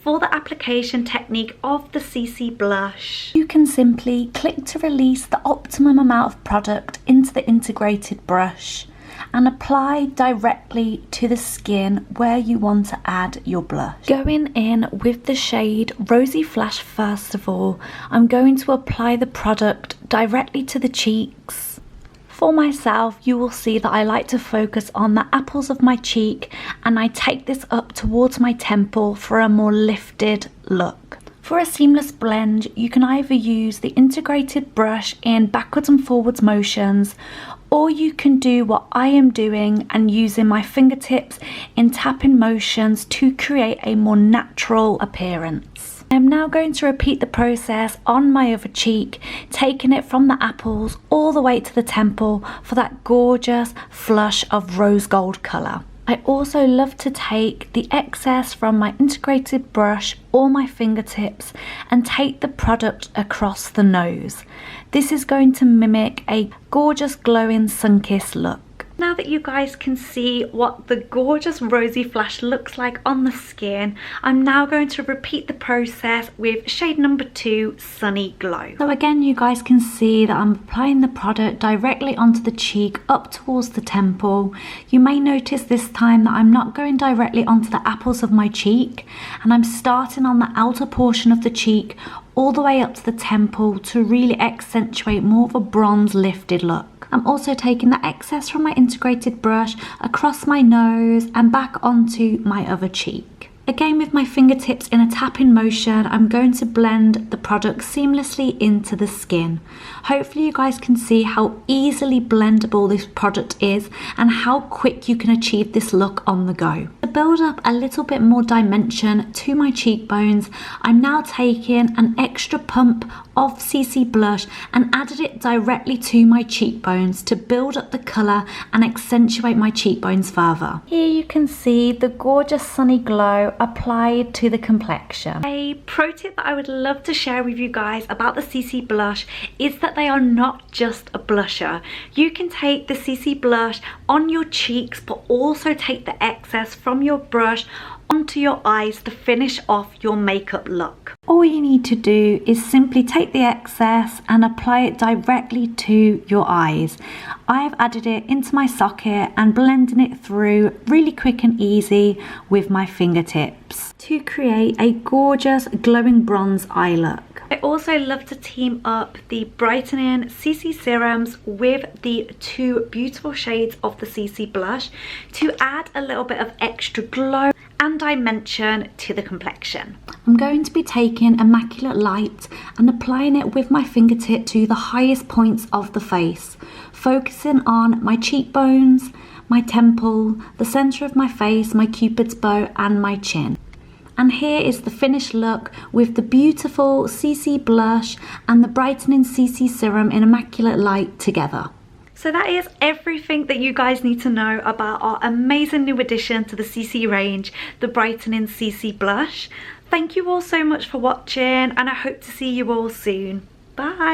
For the application technique of the CC blush, you can simply click to release the optimum amount of product into the integrated brush and apply directly to the skin where you want to add your blush. Going in with the shade Rosy Flash first of all, I'm going to apply the product directly to the cheeks. For myself, you will see that I like to focus on the apples of my cheek, and I take this up towards my temple for a more lifted look. For a seamless blend, you can either use the integrated brush in backwards and forwards motions, or you can do what I am doing and using my fingertips in tapping motions to create a more natural appearance. I am now going to repeat the process on my other cheek, taking it from the apples all the way to the temple for that gorgeous flush of rose gold colour. I also love to take the excess from my integrated brush or my fingertips and take the product across the nose. This is going to mimic a gorgeous glowing sun-kissed look. Now that you guys can see what the gorgeous Rosy Flash looks like on the skin, I'm now going to repeat the process with shade number 2, Sunny Glow. So again, you guys can see that I'm applying the product directly onto the cheek up towards the temple. You may notice this time that I'm not going directly onto the apples of my cheek, and I'm starting on the outer portion of the cheek all the way up to the temple to really accentuate more of a bronze lifted look. I'm also taking the excess from my integrated brush across my nose and back onto my other cheek. Again, with my fingertips in a tapping motion, I'm going to blend the product seamlessly into the skin. Hopefully you guys can see how easily blendable this product is and how quick you can achieve this look on the go. To build up a little bit more dimension to my cheekbones, I'm now taking an extra pump of CC blush and added it directly to my cheekbones to build up the colour and accentuate my cheekbones further. Here you can see the gorgeous sunny glow applied to the complexion. A pro tip that I would love to share with you guys about the CC blush is that they are not just a blusher. You can take the CC blush on your cheeks, but also take the excess from your brush onto your eyes to finish off your makeup look. All you need to do is simply take the excess and apply it directly to your eyes. I've added it into my socket and blending it through really quick and easy with my fingertips to create a gorgeous glowing bronze eye look. I also love to team up the Brightening CC serums with the 2 beautiful shades of the CC blush to add a little bit of extra glow and dimension to the complexion. I'm going to be taking Immaculate Light and applying it with my fingertip to the highest points of the face, focusing on my cheekbones, my temple, the centre of my face, my cupid's bow and my chin. And here is the finished look with the beautiful CC blush and the Brightening CC serum in Immaculate Light together. So that is everything that you guys need to know about our amazing new addition to the CC range, the Brightening CC blush. Thank you all so much for watching, and I hope to see you all soon. Bye!